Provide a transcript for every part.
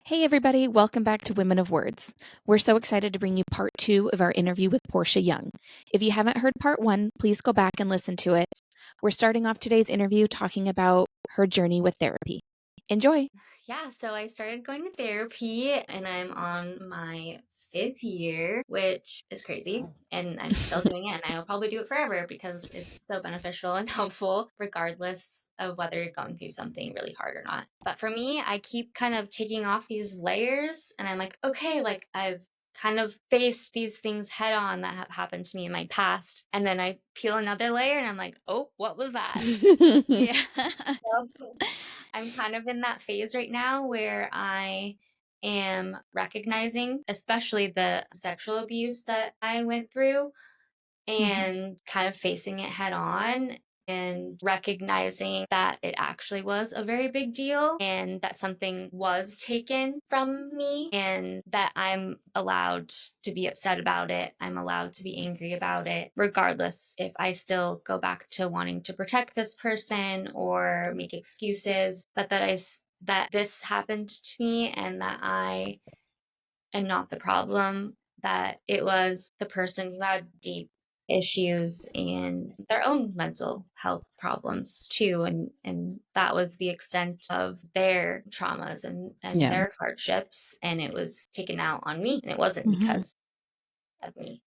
Hey, everybody, welcome back to Women of Words. We're so excited to bring you part two of our interview with Porscha Young. If you haven't heard part one, please go back and listen to it. We're starting off today's interview talking about her journey with therapy. Enjoy. Yeah, so I started going to therapy and I'm on my fifth year, which is crazy. And I'm still doing it and I will probably do it forever because it's so beneficial and helpful, regardless of whether you're going through something really hard or not. But for me, I keep kind of taking off these layers and I'm like, okay, like I've kind of faced these things head on that have happened to me in my past. And then I peel another layer and I'm like, oh, what was that? Yeah. So I'm kind of in that phase right now where I am recognizing, especially the sexual abuse that I went through, and kind of facing it head on and recognizing that it actually was a very big deal and that something was taken from me and that I'm allowed to be upset about it. I'm allowed to be angry about it, regardless if I still go back to wanting to protect this person or make excuses, but that this happened to me and that I am not the problem, that it was the person who had deep issues and their own mental health problems too, and that was the extent of their traumas and Yeah. their hardships, and it was taken out on me and it wasn't Mhm. because of me.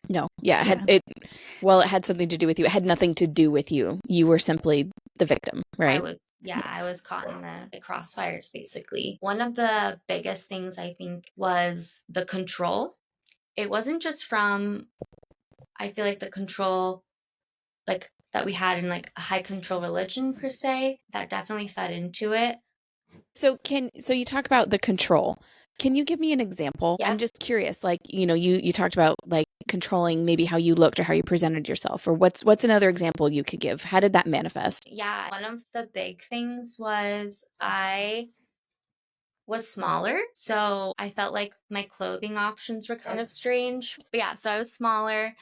No. Yeah. Yeah. It had something to do with you. It had nothing to do with you. You were simply the victim, right? I was caught in the crossfires basically. One of the biggest things I think was the control. It wasn't just from, I feel like, the control like that we had in like a high control religion per se, that definitely fed into it. So you talk about the control. Can you give me an example? I'm Yeah. just curious. Like, you talked about like controlling maybe how you looked or how you presented yourself, or what's another example you could give? How did that manifest? Yeah. One of the big things was I was smaller. So I felt like my clothing options were kind of strange. But yeah, so I was smaller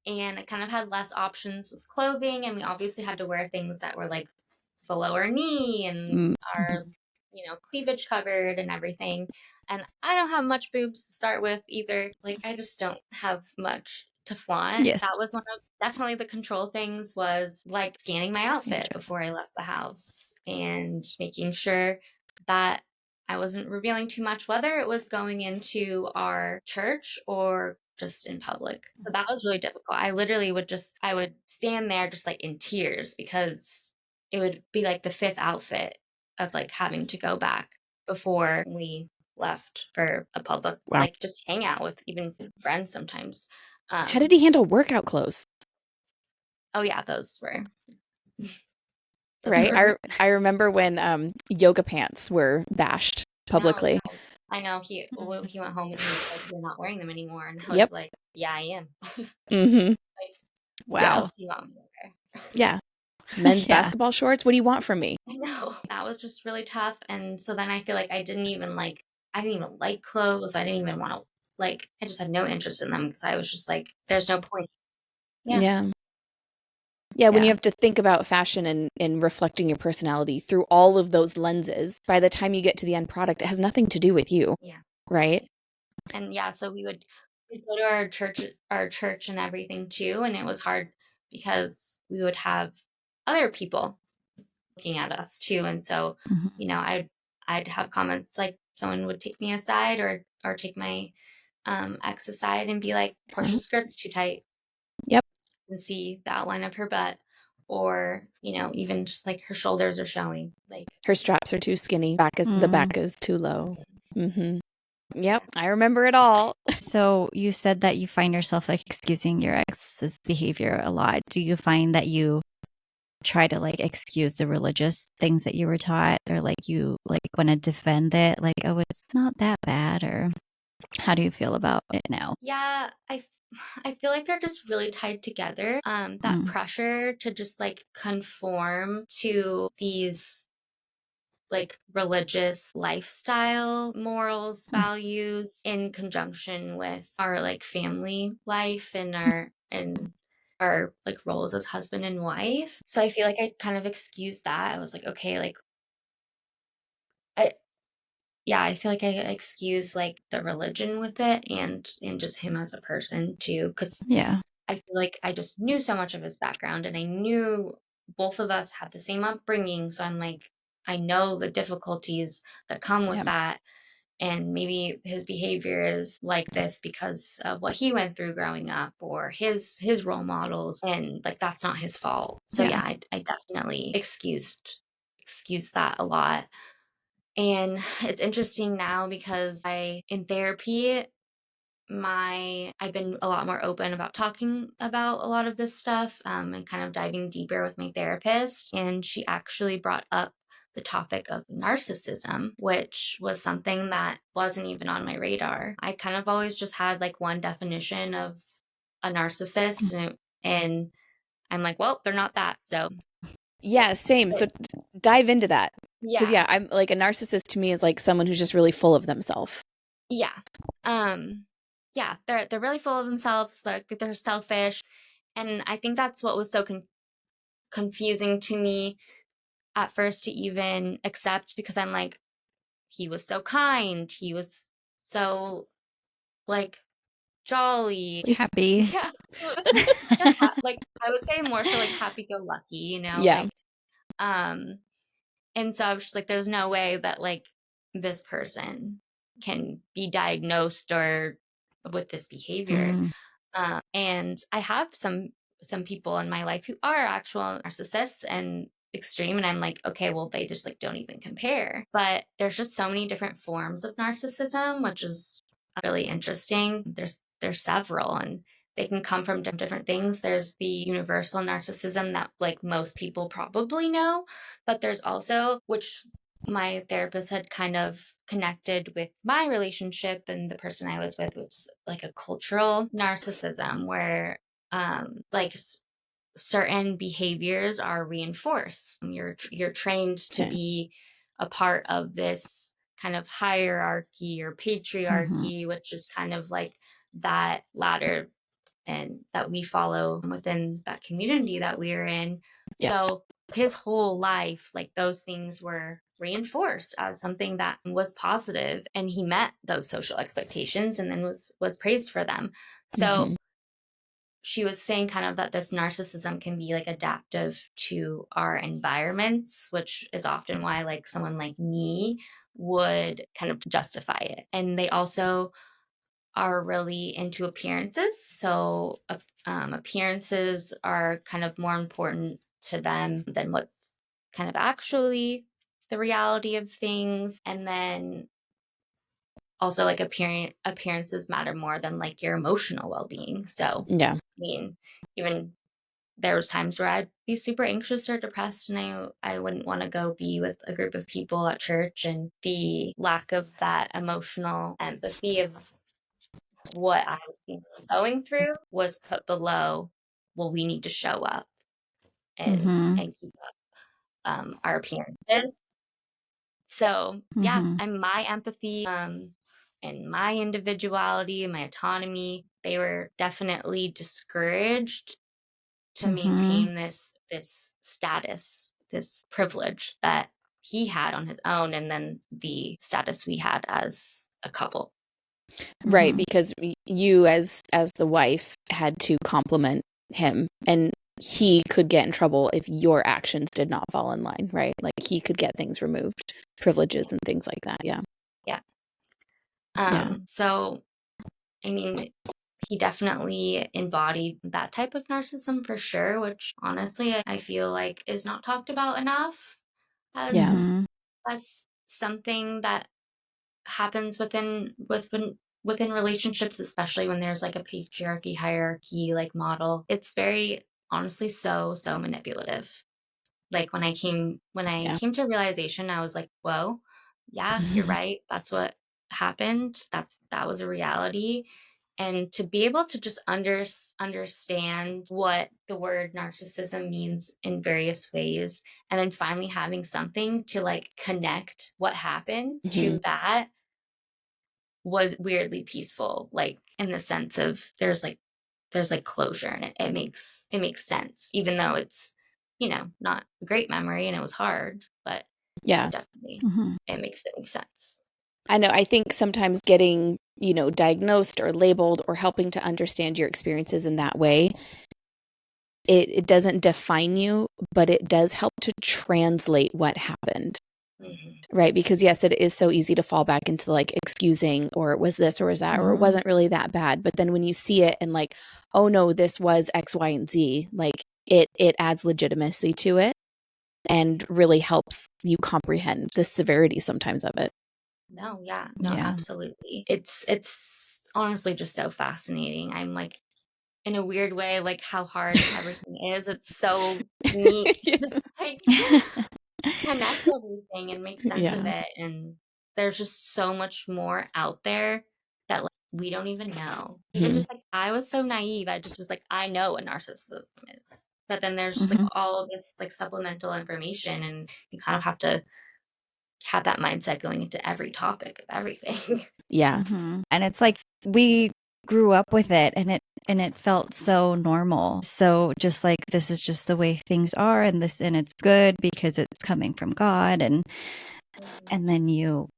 and I kind of had less options with clothing. And we obviously had to wear things that were like below our knee and Mm-hmm. our, cleavage covered and everything. And I don't have much boobs to start with either. Like, I just don't have much to flaunt. Yes. That was one of definitely the control things, was like scanning my outfit before I left the house and making sure that I wasn't revealing too much, whether it was going into our church or just in public. So that was really difficult. I would stand there just like in tears because it would be like the fifth outfit of like having to go back before we left for a public, Wow. like just hang out with even friends sometimes. How did Um, he handle workout clothes? oh yeah, those Right. were, I remember when yoga pants were bashed no, publicly. I know he went home and he was like, "You're not wearing them anymore," and I Yep. was like, "Yeah, I am." Mm-hmm. Like, what Wow. else do you want me to wear? Yeah. Men's Yeah. basketball shorts. What do you want from me? I know. That was just really tough. And so then I feel like I didn't even like clothes. I didn't even want to, like, I just had no interest in them because I was just like, there's no point. Yeah. Yeah. Yeah, when you Yeah. have to think about fashion and reflecting your personality through all of those lenses, by the time you get to the end product, it has nothing to do with you, Yeah. right? And yeah, so we'd go to our church and everything too. And it was hard because we would have other people looking at us too. And so, Mhm. I'd have comments like someone would take me aside or take my ex aside and be like, Mhm. Portia's skirt's too tight, Yep. and see the outline of her butt, or even just like her shoulders are showing, like Her straps are too skinny. The Mm. back is too low. Hmm. Yep, I remember it all. So you said that you find yourself like excusing your ex's behavior a lot. Do you find that you try to like excuse the religious things that you were taught, or like you like want to defend it, like, oh, it's not that bad, or how do you feel about it now? yeah, I feel like they're just really tied together. That Mm. pressure to just like conform to these like religious lifestyle morals, Mm. values, in conjunction with our like family life and our like roles as husband and wife. So I feel like I kind of excused that. I was like, okay, like I yeah, I feel like I excuse like the religion with it and just him as a person too, because Yeah. I feel like I just knew so much of his background and I knew both of us had the same upbringing. So I'm like, I know the difficulties that come with Yeah. that. And maybe his behavior is like this because of what he went through growing up or his role models. And like that's not his fault. So Yeah. yeah, I definitely excused that a lot. And it's interesting now because I in therapy my I've been a lot more open about talking about a lot of this stuff and kind of diving deeper with my therapist. And she actually brought up the topic of narcissism, which was something that wasn't even on my radar. I kind of always just had like one definition of a narcissist, and I'm like, well, they're not that. So, Yeah, same. So dive into that. Because, yeah, yeah, I'm like a narcissist to me is like someone who's just really full of themselves. yeah. Um, yeah, they're really full of themselves, like they're selfish. And I think that's what was so confusing to me at first to even accept because I'm like, he was so kind. He was so like jolly. Happy. Yeah. Just like I would say more so like happy go lucky, Yeah. like um and so I was just like, there's no way that like this person can be diagnosed or with this behavior. Mm. And I have some people in my life who are actual narcissists and extreme, and I'm like, okay, well, they just like don't even compare. But there's just so many different forms of narcissism, which is really interesting. There's several, and they can come from different things. There's the universal narcissism that like most people probably know, but there's also which my therapist had kind of connected with my relationship and the person I was with, which is like a cultural narcissism where like certain behaviors are reinforced. You're trained to Okay. be a part of this kind of hierarchy or Mhm. patriarchy, which is kind of like that ladder and that we follow within that community that we're in. Yeah. So his whole life, like those things were reinforced as something that was positive, and he met those social expectations and then was praised for them. So Hmm. she was saying kind of that this narcissism can be like adaptive to our environments, which is often why like someone like me would kind of justify it. And they also are really into appearances. So appearances are kind of more important to them than what's kind of actually the reality of things. And then also like appearances matter more than like your emotional well-being. So, Yeah. I mean, even there was times where I'd be super anxious or depressed and I wouldn't want to go be with a group of people at church, and the lack of that emotional empathy of what I was going through was put below, well, we need to show up Mhm. and keep up our appearances. So yeah, Mhm. and my empathy and my individuality, my autonomy, they were definitely discouraged to Mhm. maintain this status, this privilege that he had on his own, and then the status we had as a couple. Right, Mhm. because you as the wife had to compliment him, and he could get in trouble if your actions did not fall in line, right? Like he could get things removed, privileges and things like that. Yeah. Yeah. Yeah. So I mean, he definitely embodied that type of narcissism for sure, which honestly I feel like is not talked about enough Yeah. as Mhm. something that happens within relationships, especially when there's like a patriarchy hierarchy like model. It's very honestly so manipulative. Like when I Yeah. came to realization, I was like, whoa, yeah, you're right. That's what happened. That was a reality. And to be able to just understand what the word narcissism means in various ways, and then finally having something to like connect what happened Hmm. to that was weirdly peaceful, like in the sense of there's like closure, and it makes sense, even though it's, not a great memory and it was hard, but Yeah. definitely Mhm. it makes sense. I know. I think sometimes getting, diagnosed or labeled or helping to understand your experiences in that way, it doesn't define you, but it does help to translate what happened. Right. Because yes, it is so easy to fall back into like excusing, or it was this or was that, or it wasn't really that bad. But then when you see it and like, oh no, this was X, Y, and Z, like it adds legitimacy to it and really helps you comprehend the severity sometimes of it. No, yeah, Yeah. absolutely. It's honestly just so fascinating. I'm like, in a weird way, like how hard everything is. It's so neat to Yeah. just like connect everything and make sense of Yeah. it. And there's just so much more out there that like we don't even know. Even Mhm. just like I was so naive. I just was like, I know what narcissism is. But then there's just like all of this like supplemental information, and you kind of have to have that mindset going into every topic of everything. Yeah. And it's like we grew up with it, and it felt so normal. So just like this is just the way things are, and it's good because it's coming from God, and then you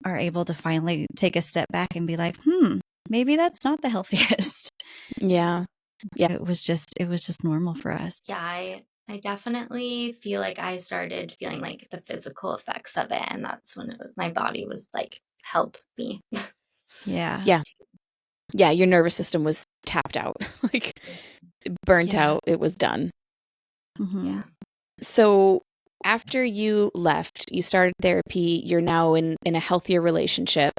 are able to finally take a step back and be like, maybe that's not the healthiest. Yeah. Yeah. It was just normal for us. Yeah, I definitely feel like I started feeling like the physical effects of it, and that's when it was my body was like, help me. Yeah. Yeah. Yeah. Your nervous system was tapped out, like burnt Yeah. out. It was done. Yeah. So after you left, you started therapy, you're now in a healthier relationship.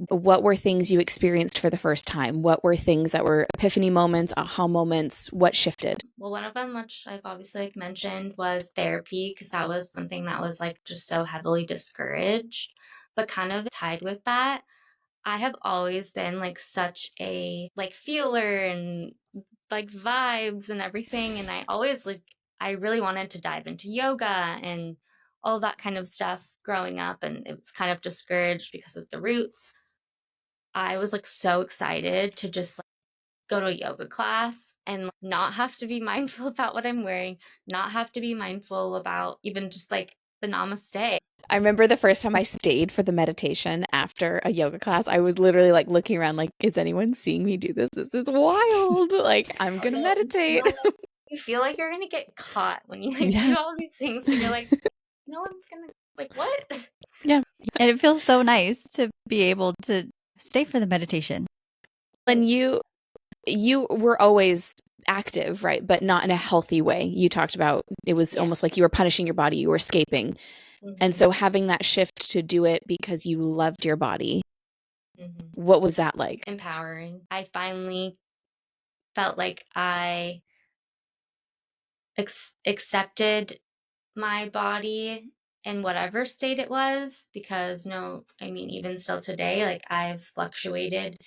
What were things you experienced for the first time? What were things that were epiphany moments, aha moments? What shifted? Well, one of them, which I've obviously like mentioned, was therapy, because that was something that was like just so heavily discouraged. But kind of tied with that, I have always been like such a like feeler and like vibes and everything. And I always like, I really wanted to dive into yoga and all that kind of stuff growing up. And it was kind of discouraged because of the roots. I was like so excited to just like go to a yoga class and like, not have to be mindful about what I'm wearing, not have to be mindful about even just like the namaste. I remember the first time I stayed for the meditation after a yoga class, I was literally like looking around like, is anyone seeing me do this? This is wild. Like, I'm going to meditate. You feel like you're gonna get caught when you like Yeah. do all these things, but you're like, no one's gonna like what? Yeah. And it feels so nice to be able to stay for the meditation. And you were always active, right? But not in a healthy way. You talked about it was almost like you were punishing your body, you were escaping. And so having that shift to do it because you loved your body, what was that like? Empowering. I finally felt like I accepted my body in whatever state it was, because no, I mean, even still today, like I've fluctuated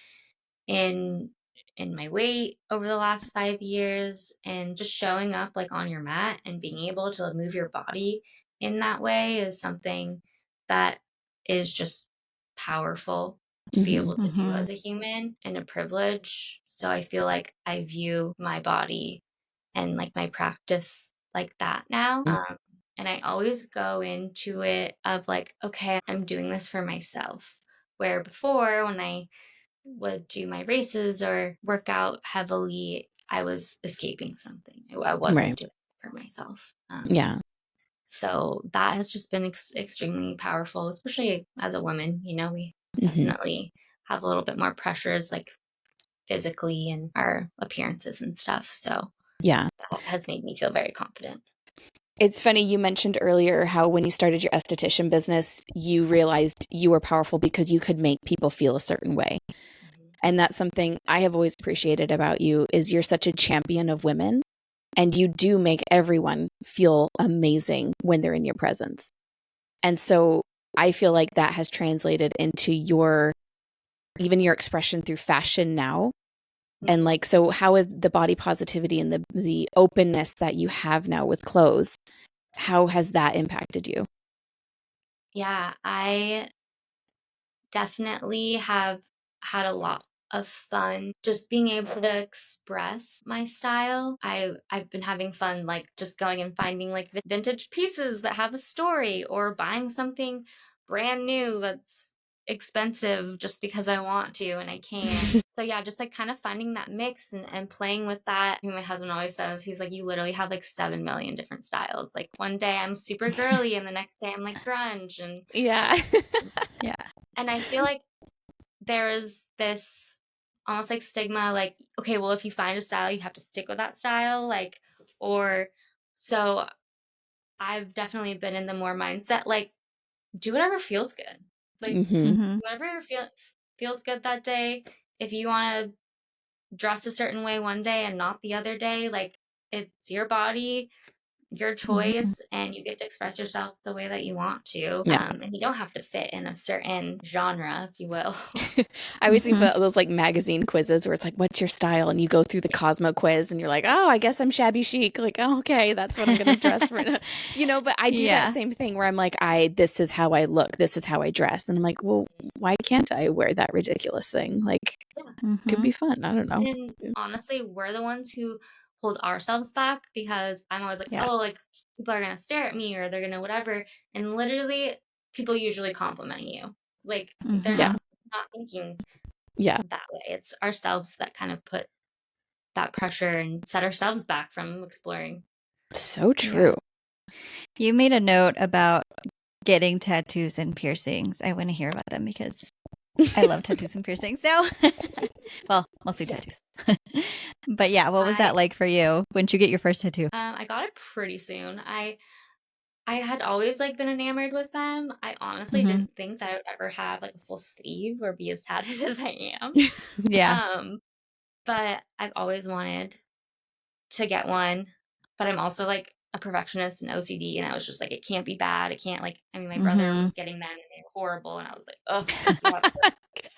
in my weight over the last 5 years, and just showing up like on your mat and being able to move your body in that way is something that is just powerful to be able to do as a human, and a privilege. So I feel like I view my body and like my practice like that now. And I always go into it of like, okay, I'm doing this for myself. Where before, when I would do my races or work out heavily, I was escaping something. I wasn't Right. doing it for myself. Yeah. So that has just been extremely powerful, especially as a woman. We definitely have a little bit more pressures, like physically and our appearances and stuff. So Yeah. that has made me feel very confident. It's funny, you mentioned earlier how when you started your esthetician business, you realized you were powerful because you could make people feel a certain way. And that's something I have always appreciated about you is you're such a champion of women, and you do make everyone feel amazing when they're in your presence. And so I feel like that has translated into even your expression through fashion now. And like, so how is the body positivity and the openness that you have now with clothes? How has that impacted you? Yeah, I definitely have had a lot of fun just being able to express my style. I've been having fun like just going and finding like vintage pieces that have a story, or buying something brand new that's expensive just because I want to and I can. So yeah, just like kind of finding that mix and playing with that. I mean, my husband always says, he's like, you literally have like 7 million different styles. Like one day I'm super girly and the next day I'm like grunge. Yeah. Yeah. And I feel like there's this almost like stigma, like, okay, well, if you find a style, you have to stick with that style. Like, or so I've definitely been in the more mindset, like, do whatever feels good. Like, Mm-hmm. whatever feels good that day. If you want to dress a certain way one day and not the other day, like, it's your body, your choice, and you get to express yourself the way that you want to. Yeah. And you don't have to fit in a certain genre, if you will. I always think about those like magazine quizzes where it's like, what's your style? And you go through the Cosmo quiz and you're like, oh, I guess I'm shabby chic. Like, oh, okay, that's what I'm going to dress for. But I do that same thing where I'm like, this is how I look. This is how I dress. And I'm like, well, why can't I wear that ridiculous thing? Like, could be fun. I don't know. And honestly, we're the ones who hold ourselves back because I'm always like, oh, like people are going to stare at me or they're going to whatever. And literally, people usually compliment you. Like, they're not thinking that way. It's ourselves that kind of put that pressure and set ourselves back from exploring. So true. You made a note about getting tattoos and piercings. I want to hear about them because I love tattoos and piercings now. Well, mostly tattoos. But yeah, what was that like for you? When did you get your first tattoo? I got it pretty soon. I had always like been enamored with them. I honestly didn't think that I would ever have like a full sleeve or be as tatted as I am. Yeah. But I've always wanted to get one. But I'm also like a perfectionist and OCD, and I was just like, it can't be bad. It can't, like, I mean, my brother was getting them and they were horrible, and I was like, oh,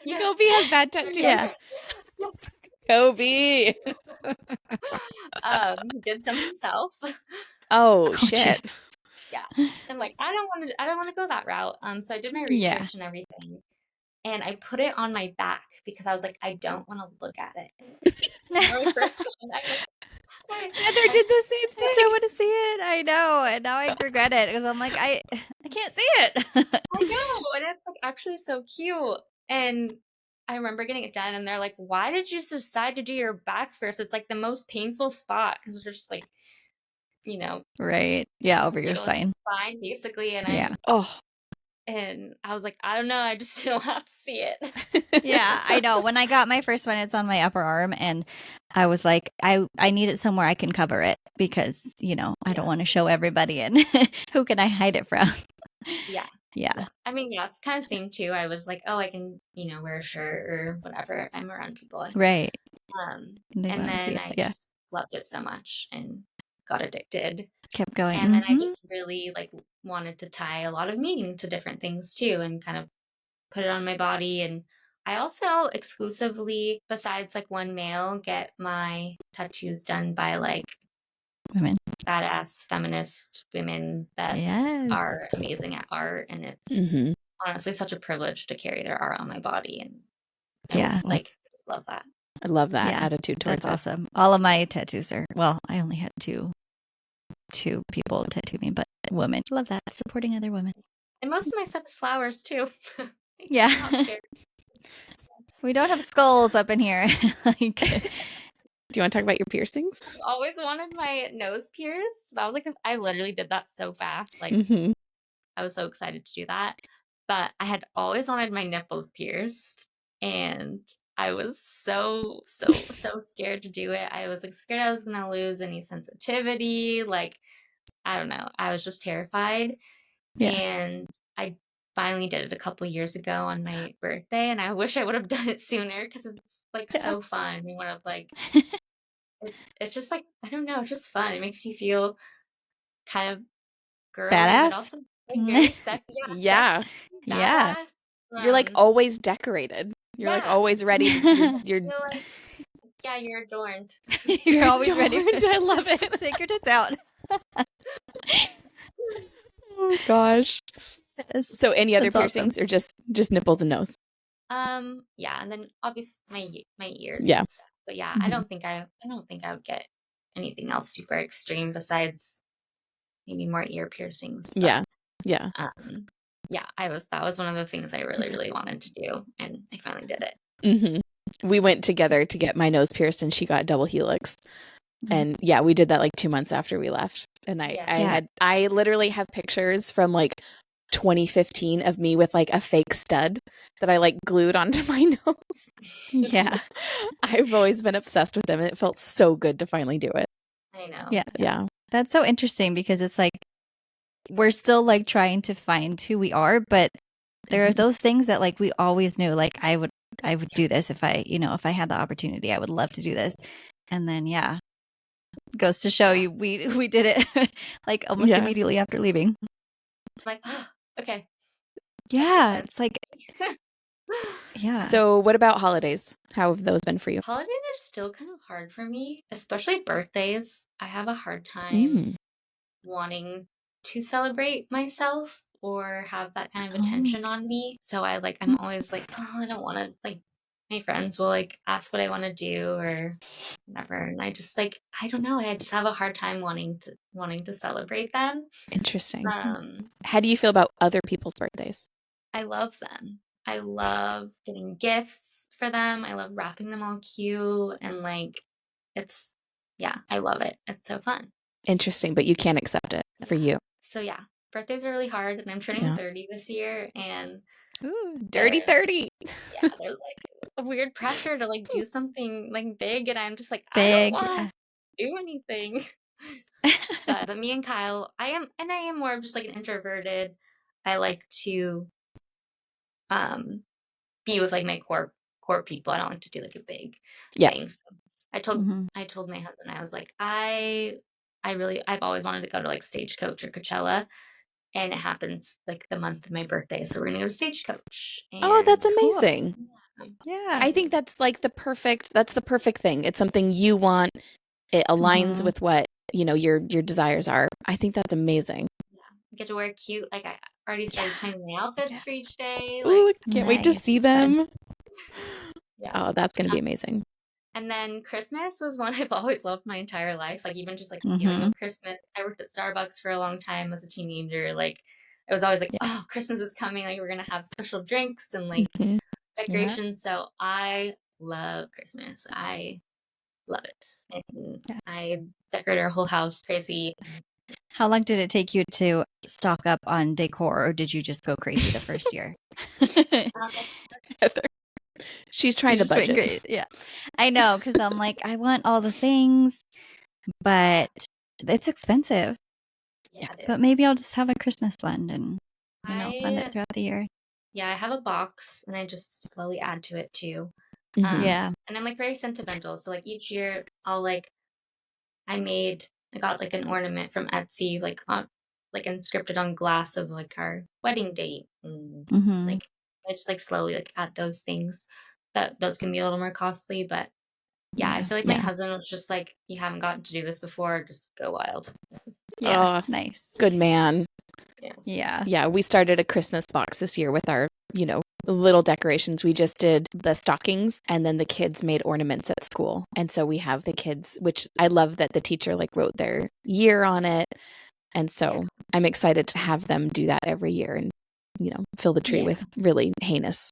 Kobe has bad tattoos. Yeah. Kobe. He did some himself. Oh shit. Geez. Yeah. I'm like, I don't want to go that route. So I did my research and everything. And I put it on my back because I was like, I don't want to look at it. My first one. Heather did the same thing. I want to see it. I know. And now I regret it because I'm like, I can't see it. I know. And it's like actually so cute. And I remember getting it done and they're like, why did you decide to do your back first? It's like the most painful spot because it's just like, right. Yeah, over your spine. Basically. And and I was like, I don't know, I just don't have to see it. Yeah, I know. When I got my first one, it's on my upper arm, and I was like, I need it somewhere I can cover it because, I don't want to show everybody, and who can I hide it from? Yeah. I mean, it's kind of same too. I was like, oh, I can, wear a shirt or whatever if I'm around people. Right. And then I just loved it so much and got addicted. Kept going. And then I just really like wanted to tie a lot of meaning to different things too and kind of put it on my body. And I also exclusively, besides like one male, get my tattoos done by like women, badass feminist women that are amazing at art. And it's honestly such a privilege to carry their art on my body. And I just love that. I love that attitude towards That's awesome. All of my tattoos are, well, I only had two people tattoo me, but women. Love that. Supporting other women. And most of my stuff is flowers too. Yeah. We don't have skulls up in here. Do you want to talk about your piercings? I've always wanted my nose pierced. That was like, I literally did that so fast. Like, I was so excited to do that. But I had always wanted my nipples pierced. And I was so scared to do it. I was like scared I was going to lose any sensitivity. Like, I don't know. I was just terrified. Yeah. And I finally did it a couple years ago on my birthday. And I wish I would have done it sooner because it's like so fun. You want to like, it's just like, I don't know, it's just fun. It makes you feel kind of girly, badass. But also like very sexy. Yeah. You're like always decorated. You're like always ready. You're like, you're adorned. You're always ready. I love it. Take your tits out. Oh gosh. So any other piercings or just nipples and nose? And then obviously my ears. Yeah. And stuff. But I don't think I would get anything else super extreme besides maybe more ear piercings. But, yeah. yeah, that was one of the things I really, really wanted to do, and I finally did it. We went together to get my nose pierced, and she got double helix. Mhm. And yeah, we did that like 2 months after we left. And Yeah. I literally have pictures from like 2015 of me with like a fake stud that I like glued onto my nose. Yeah. I've always been obsessed with them, and it felt so good to finally do it. I know. Yeah. Yeah. That's so interesting because it's like we're still like trying to find who we are, but there are those things that like we always knew, like I would do this if I, if I had the opportunity, I would love to do this. And then goes to show you we did it like almost Yeah. immediately after leaving. Like, oh, okay. Yeah, it's like yeah. So what about holidays? How have those been for you? Holidays are still kind of hard for me, especially birthdays. I have a hard time Mm. wanting to celebrate myself or have that kind of Oh. attention on me. So I'm always like, oh, I don't want to, like, my friends will like ask what I want to do or whatever. And I just like, I don't know. I just have a hard time wanting to celebrate them. Interesting. Um, How do you feel about other people's birthdays? I love them. I love getting gifts for them. I love wrapping them all cute and like it's yeah, I love it. It's so fun. Interesting, but you can't accept it for you. So yeah, birthdays are really hard and I'm turning Yeah. 30 this year and Ooh, dirty 30. yeah, there's like a weird pressure to like do something like big and I'm just like I don't Big. want to do anything. But me and Kyle, I am more of just like an introverted. I like to um be with like my core people. I don't like to do like a big Yeah. thing. So I told my husband I was like I've always wanted to go to like Stagecoach or Coachella, and it happens like the month of my birthday, so we're gonna go to Stagecoach. Oh, that's And Cool. amazing. Yeah. I think that's like the perfect thing. It's something you want. It aligns with what, your desires are. I think that's amazing. I get to wear cute. Like I already started planning my outfits for each day. Ooh, Like can't wait to Nice. see them. yeah. Oh, that's going to be amazing. And then Christmas was one I've always loved my entire life. Like even just like the Mhm. feeling of Christmas. I worked at Starbucks for a long time as a teenager. Like it was always like, oh, Christmas is coming. Like we're gonna have special drinks and like Mhm. decorations. So I love Christmas. I love it. And I decorate our whole house crazy. How long did it take you to stock up on decor, or did you just go crazy the first year? Heather. She's trying to Just went budget. great. Yeah, I know, because I'm like, I want all the things, but it's expensive. Yeah, it But is. maybe I'll just have a Christmas fund and fund it I throughout the year. yeah, I have a box and I just slowly add to it too. Mhm. Yeah. And I'm like very sentimental. So like each year I'll like I got like an ornament from Etsy, like on like inscripted on glass of like our wedding date. And Mhm. like I just like slowly like add those things. That those can be a little more costly, but yeah, I feel like my Yeah. husband was just like, you haven't gotten to do this before, just go wild. Yeah. Oh, Nice. good man. Yeah. Yeah, we started a Christmas box this year with our, little decorations. We just did the stockings, and then the kids made ornaments at school. And so we have the kids, which I love that the teacher like wrote their year on it. And so I'm excited to have them do that every year and, fill the tree with really heinous,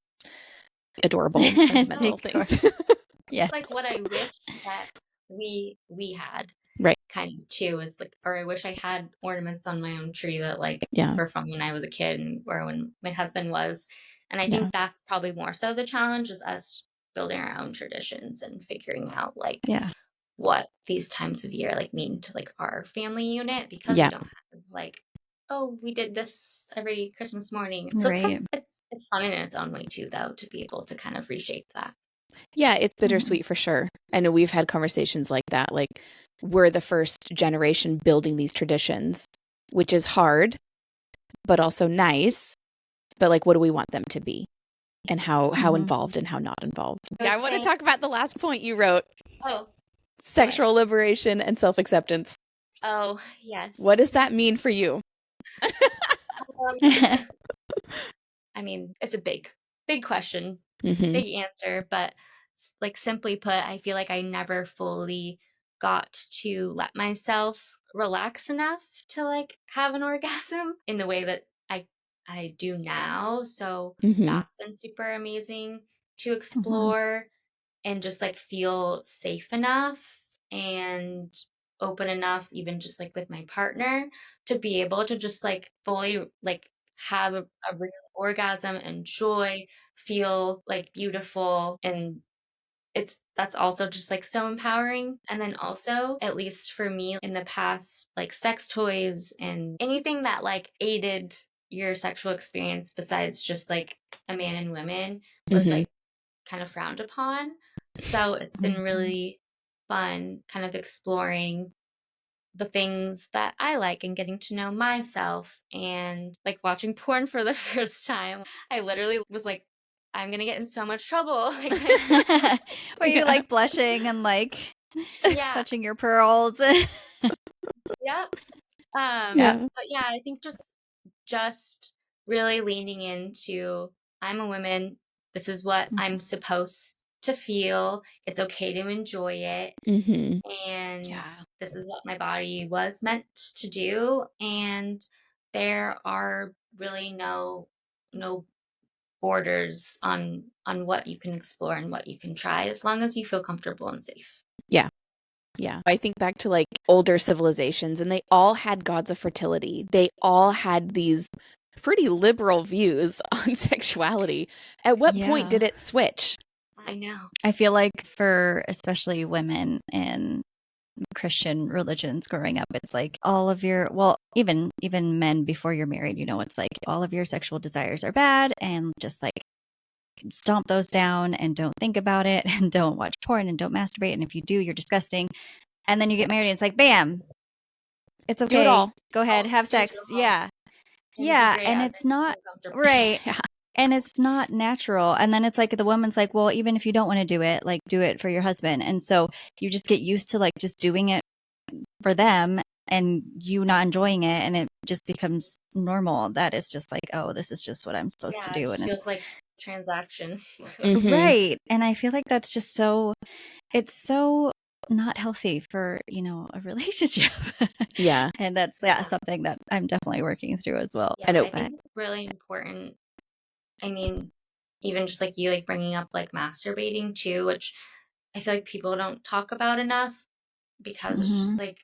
adorable, sentimental Decor. things. Yeah. Like what I wish that we had. Right. Kind of too is like, or I wish I had ornaments on my own tree that like Yeah. were from when I was a kid or when my husband was. And I Yeah. think that's probably more so the challenge is us building our own traditions and figuring out like what these times of year like mean to like our family unit, because we don't have like, oh, we did this every Christmas morning. So it's fun in its own way too, though, to be able to kind of reshape that. Yeah, it's bittersweet for sure. I know we've had conversations like that. Like, we're the first generation building these traditions, which is hard, but also nice. But like, what do we want them to be? And how involved and how not involved? Yeah, I want to talk about the last point you wrote. Oh. Sexual liberation and self-acceptance. Oh, yes. What does that mean for you? I mean, it's a big question, Mhm. big answer, but like simply put, I feel like I never fully got to let myself relax enough to like have an orgasm in the way that I I do now. So Mm-hmm. that's been super amazing to Mhm. explore and just like feel safe enough and open enough, even just like with my partner, to be able to just like fully like have a real orgasm and joy, feel like beautiful, and that's also just like so empowering. And then also, at least for me in the past, like sex toys and anything that like aided your sexual experience besides just like a man and women was Mm-hmm. like kind of frowned upon. So it's been Mhm. really fun kind of exploring the things that I like and getting to know myself and like watching porn for the first time. I literally was like, I'm gonna get in so much trouble. Like, Were you Yeah. like blushing and like yeah, touching your pearls? yep. Yeah. But yeah, I think just really leaning into I'm a woman. This is what I'm Mhm. supposed to feel. It's okay to enjoy it. Mm-hmm. And Yeah. this is what my body was meant to do. And there are really no borders on what you can explore and what you can try as long as you feel comfortable and safe. Yeah. Yeah. I think back to like older civilizations, and they all had gods of fertility. They all had these pretty liberal views on sexuality. At what point Yeah. did it switch? I know. I feel like for especially women in Christian religions growing up, it's like all of your well, even men before you're married, it's like all of your sexual desires are bad and just like stomp those down and don't think about it and don't watch porn and don't masturbate. And if you do, you're disgusting. And then you get married and it's like, bam, it's Do it okay. all. Go ahead, Oh, have do it sex. all Yeah. and be Yeah. great And at it's it. not Feel comfortable. right. Yeah. And it's not natural. And then it's like the woman's like, well, even if you don't want to do it, like do it for your husband. And so you just get used to like just doing it for them and you not enjoying it. And it just becomes normal. That is just like, oh, this is just what I'm supposed to Yeah, it do. just And it's feels like transaction. Mm-hmm. right. And I feel like that's just it's so not healthy for, a relationship. Yeah. And that's Yeah. something that I'm definitely working through as well. Yeah, I know. I think it's really important. I mean, even just like you like bringing up like masturbating too, which I feel like people don't talk about enough because it's Hmm. just like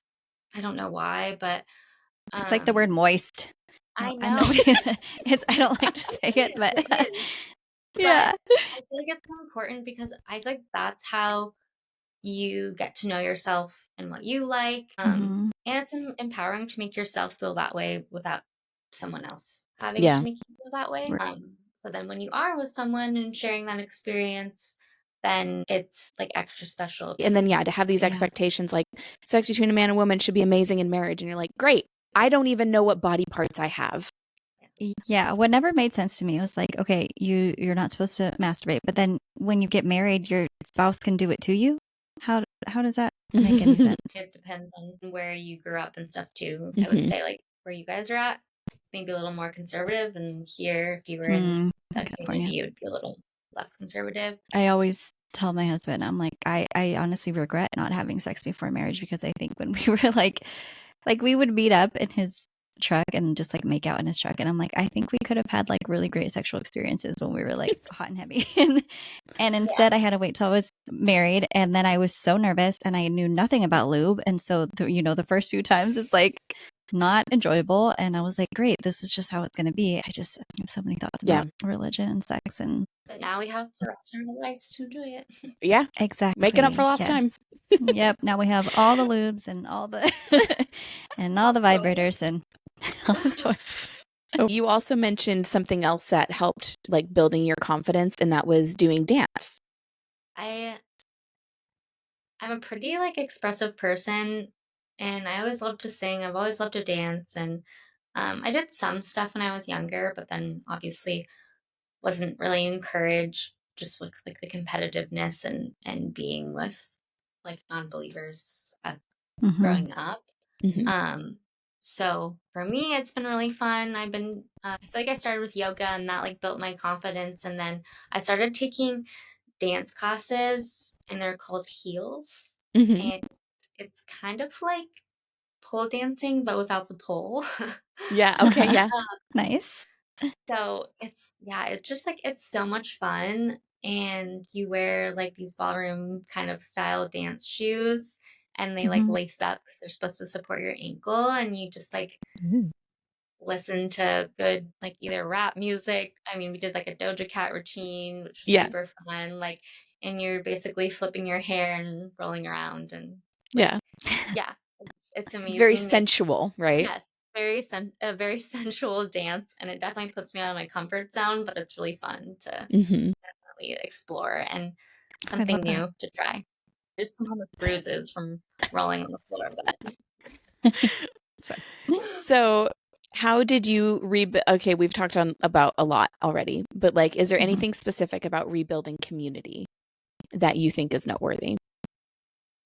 I don't know why, but It's like the word um moist. I And know. nobody, I don't like to say it, but It is. But yeah. I feel like it's so important because I feel like that's how you get to know yourself and what you like. Hmm. And it's empowering to make yourself feel that way without someone else having Yeah. to make you feel that way. So then when you are with someone and sharing that experience, then it's like extra special. And then, yeah, to have these Yeah. expectations like sex between a man and woman should be amazing in marriage. And you're like, great. I don't even know what body parts I have. Yeah, what never made sense to me was like, okay, you're not supposed to masturbate, but then when you get married, your spouse can do it to you. How does that make any sense? It depends on where you grew up and stuff too. I would Mhm. say like where you guys are at, it's maybe a little more conservative, and here, if you were in In that California. community, it would be a little less conservative. I always tell my husband, I'm like, I honestly regret not having sex before marriage because I think when we were like we would meet up in his truck and just like make out in his truck. And I'm like, I think we could have had like really great sexual experiences when we were like hot and heavy. And Yeah. instead I had to wait till I was married. And then I was so nervous and I knew nothing about lube. And so, the first few times was like not enjoyable. And I was like, great, this is just how it's going to be. I have so many thoughts Yeah. about religion and sex and But now we have the rest of our lives to enjoy it. Yeah. exactly. Making up for lost time. Yep. Now we have all the lubes and all the and all the vibrators and all the toys. You also mentioned something else that helped like building your confidence, and that was doing dance. I'm a pretty like expressive person, and I always loved to sing. I've always loved to dance, and I did some stuff when I was younger, but then obviously wasn't really encouraged just with like the competitiveness and being with like non-believers Mm-hmm. growing up. Mhm. Um, so for me, it's been really fun. I feel like I started with yoga and that like built my confidence. And then I started taking dance classes and they're called heels. Mhm. And it's kind of like pole dancing, but without the pole. Yeah. Okay. Yeah. Nice. So it's just like it's so much fun. And you wear like these ballroom kind of style dance shoes and they like Mhm. lace up because they're supposed to support your ankle. And you just like Ooh. listen to good, like either rap music. I mean, we did like a Doja Cat routine, which was Yeah. super fun. Like, and you're basically flipping your hair and rolling around and like, Yeah. yeah, it's It's very amazing. sensual, right? Yes, a very sensual dance, and it definitely puts me out of my comfort zone, but it's really fun to Mm-hmm. definitely explore and I love something that. new to try. Just come home with bruises from rolling on the floor, but So, how did you rebuild? Okay, we've talked about a lot already, but like, is there Mhm. anything specific about rebuilding community that you think is noteworthy?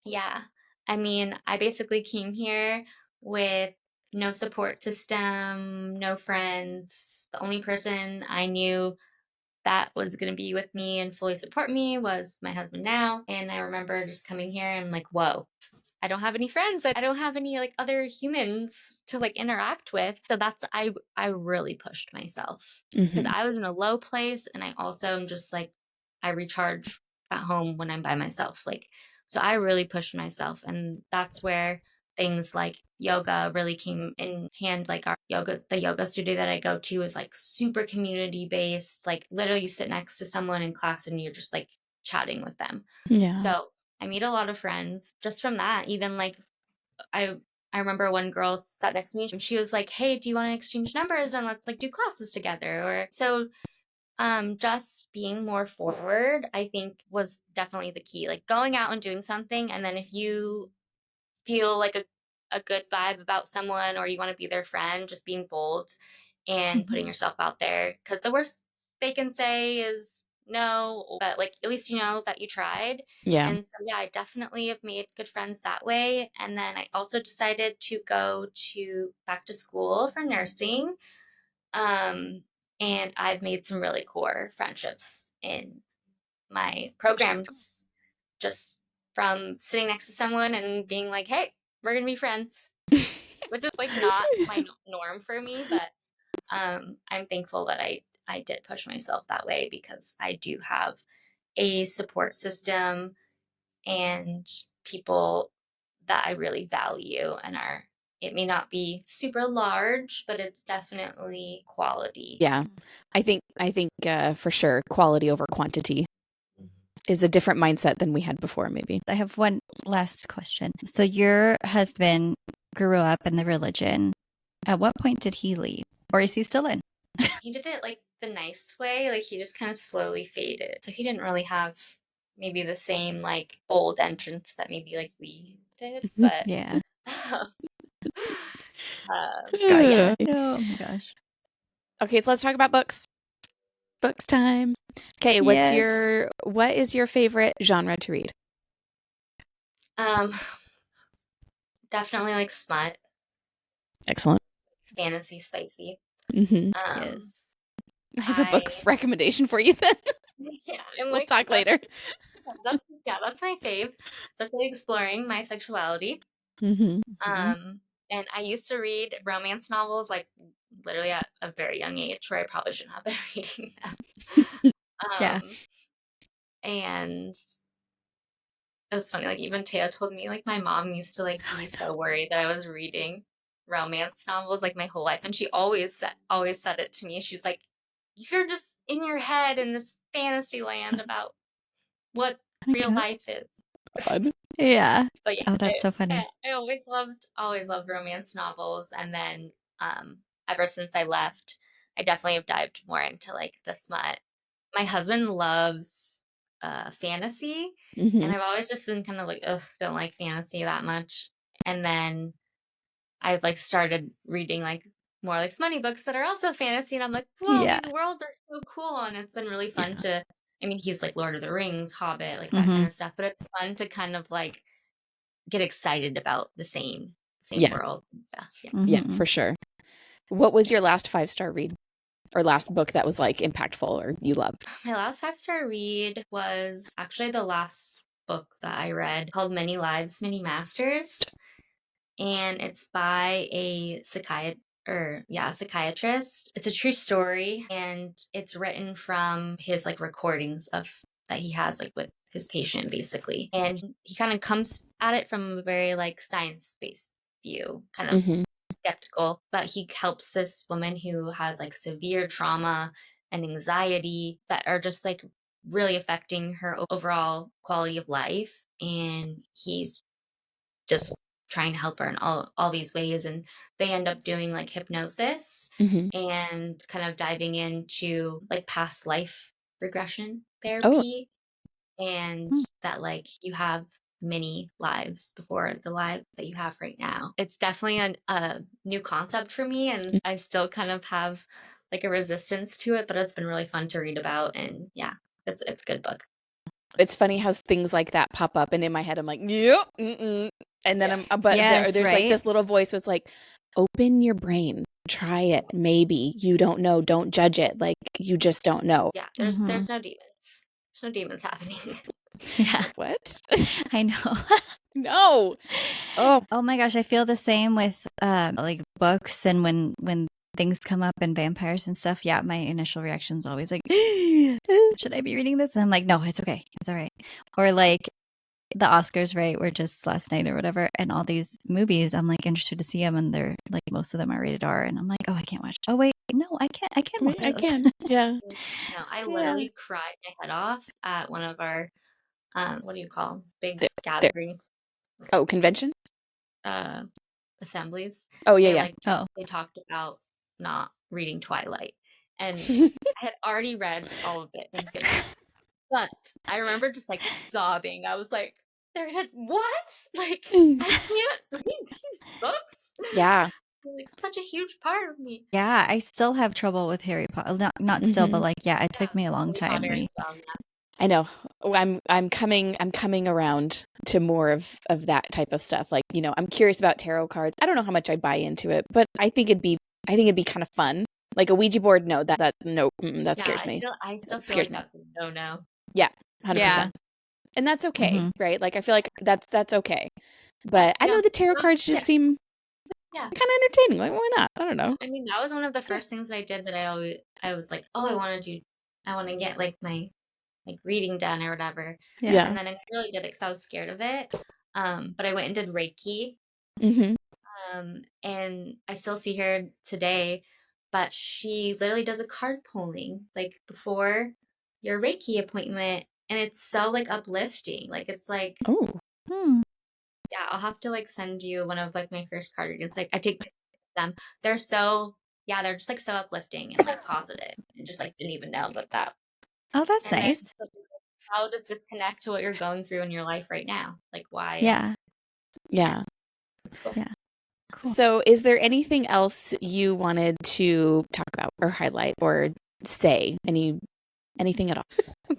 yeah. I mean, I basically came here with no support system, no friends. The only person I knew that was going to be with me and fully support me was my husband now. And I remember just coming here and I'm like, whoa, I don't have any friends. I don't have any like other humans to like interact with. So I really pushed myself because Mm-hmm. I was in a low place and I also am just like I recharge at home when I'm by myself. Like so I really pushed myself and that's where things like yoga really came in hand. Like the yoga studio that I go to is like super community based. Like literally you sit next to someone in class and you're just like chatting with them. Yeah. So I made a lot of friends just from that. Even like I I remember one girl sat next to me and she was like, "Hey, do you want to exchange numbers and let's like do classes together?" Or so just being more forward, I think was definitely the key. Like going out and doing something and then if you feel like a good vibe about someone or you want to be their friend, just being bold and putting yourself out there. Because the worst they can say is no, but like at least you know that you tried. Yeah. And so, yeah, I definitely have made good friends that way. And then I also decided to go to back to school for nursing. Um, and I've made some really core friendships in my Interesting. programs just from sitting next to someone and being like, hey, we're going to be friends, which is like not my norm for me, but I'm thankful that I did push myself that way because I do have a support system and people that I really value and are it may not be super large, but it's definitely quality. Yeah. I think for sure quality over quantity is a different mindset than we had before, maybe. I have one last question. So your husband grew up in the religion. At what point did he leave? Or is he still in? He did it like the nice way, like he just kind of slowly faded. So he didn't really have maybe the same like bold entrance that maybe like we did, but Yeah. but yeah. Gotcha. Oh my gosh. Okay, so let's talk about books. Books time. Okay, Yes. what is your favorite genre to read? Um definitely like smut, Excellent. fantasy, spicy. Mm-hmm. Um Yes. I have a book I recommendation for you then. yeah, I'm We'll like talk later. that's my fave, especially exploring my sexuality. Mm-hmm. Mhm. And I used to read romance novels like literally at a very young age where I probably shouldn't have been reading them. Yeah. And it was funny, like even Taya told me like my mom used to like be so worried that I was reading romance novels like my whole life. And she always said it to me. She's like, you're just in your head in this fantasy land about what Oh my real God. life is. Fun. Yeah. But yeah, Oh, that's so funny. I always loved romance novels. And then ever since I left, I definitely have dived more into like the smut. My husband loves fantasy, Mm-hmm. and I've always just been kind of like, ugh, don't like fantasy that much. And then I've like started reading like more like smutty books that are also fantasy, and I'm like, whoa, Yeah. these worlds are so cool, and it's been really fun Yeah. to. I mean, he's like Lord of the Rings, Hobbit, like that kind Hmm. of stuff, but it's fun to kind of like get excited about the same Yeah. worlds and stuff. Yeah. Yeah, Hmm. for sure. What was your last 5-star read or last book that was like impactful or you loved? My last 5-star read was actually the last book that I read called Many Lives, Many Masters. And it's by a a psychiatrist. It's a true story, and it's written from his like recordings of that he has like with his patient basically. And he kind of comes at it from a very like science-based view, kind of Mm-hmm. skeptical, but he helps this woman who has like severe trauma and anxiety that are just like really affecting her overall quality of life. And he's just trying to help her in all these ways. And they end up doing like hypnosis Mm-hmm. and kind of diving into like past life regression Oh, therapy, and Hmm. that like you have many lives before the life that you have right now. It's definitely a new concept for me, and I still kind of have like a resistance to it, but it's been really fun to read about. And yeah, it's a good book. it's funny how things like that pop up, and in my head, I'm like, yep, mm-mm. And then Yeah. but Yes, there's like right? this little voice that's like, open your brain, try it, maybe you don't know, don't judge it, like you just don't know. Yeah, Mhm. there's no demons. There's no demons happening. Yeah, What? I know. No. Oh, Oh my gosh, I feel the same with like books and when things come up and vampires and stuff. Yeah, my initial reaction is always like, should I be reading this? And I'm like, no, it's okay. It's all right. Or like the Oscars, right, were just last night or whatever, and all these movies, I'm like interested to see them, and they're like most of them are rated R, and I'm like, oh, I can't watch. Oh wait, no, I can watch I those. can. Yeah. No, I Yeah. literally cried my head off at one of our what do you call 'em? Big There. gatherings, Oh, convention? uh assemblies. Oh, They yeah, like Oh, they talked about not reading Twilight. And yeah. I had already read all of it, thank goodness. But I remember just like sobbing. I was like, they're gonna what? Like I can't read these books. Yeah. They're like such a huge part of me. yeah, I still have trouble with Harry Potter. Not still, but Mhm. like, yeah, it took Yeah, me a long Harry time. Potter as well. Yeah. I know. Oh, I'm coming around to more of that type of stuff. Like, I'm curious about tarot cards. I don't know how much I buy into it, but I think it'd be kind of fun. Like a Ouija board, no, that no, that Yeah, scares me. I still That feel scares like me. that's a no. Yeah, Yeah. 100%. And that's okay, Mhm. right? Like I feel like that's okay. Yeah, But I know the tarot cards just seem yeah. kind of entertaining. Like, why not? I don't know. I mean, that was one of the first things that I did that I was like, oh, I want to get like my like reading done or whatever. Yeah. Yeah. And then I really did it because I was scared of it. But I went and did Reiki. Mm-hmm. And I still see her today, but she literally does a card pulling like before your Reiki appointment, and it's so like uplifting. Like it's like, Oh, Hmm. yeah, I'll have to like send you one of like my first card readings. Like I take pictures of them. They're so yeah, they're just like so uplifting and like positive. And just like didn't even know about that. Oh, that's And then nice. how does this connect to what you're going through in your life right now? Like why? Yeah. yeah. It's cool. Yeah. Cool. So, is there anything else you wanted to talk about or highlight or say? Anything at all?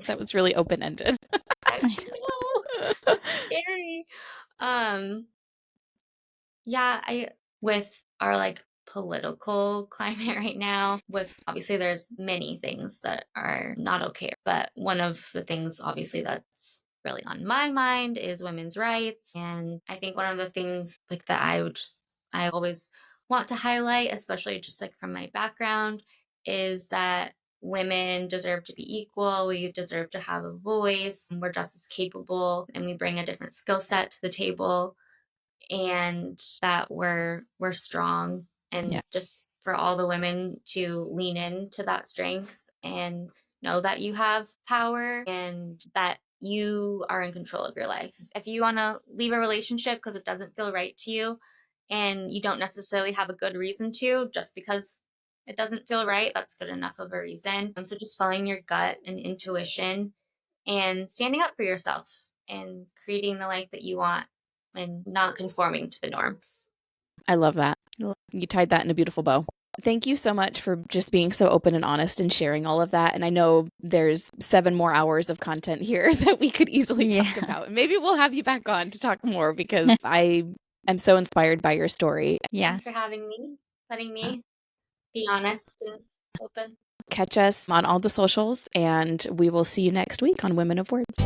That was really open-ended. I know. Scary. Yeah, I with our like political climate right now, with obviously there's many things that are not okay, but one of the things obviously that's really on my mind is women's rights. And I think one of the things like that I always want to highlight, especially just like from my background, is that women deserve to be equal. We deserve to have a voice. We're just as capable, and we bring a different skill set to the table, and that we're strong, Yeah. and just for all the women to lean into that strength and know that you have power and that you are in control of your life. If you want to leave a relationship because it doesn't feel right to you and you don't necessarily have a good reason to, just because it doesn't feel right, that's good enough of a reason. And so just following your gut and intuition and standing up for yourself and creating the life that you want and not conforming to the norms. I love that. You tied that in a beautiful bow. Thank you so much for just being so open and honest and sharing all of that. And I know there's 7 more hours of content here that we could easily talk about. And maybe we'll have you back on to talk more because I am so inspired by your story. Yeah. Thanks for having me, letting me be honest and open. Catch us on all the socials, and we will see you next week on Women of Words.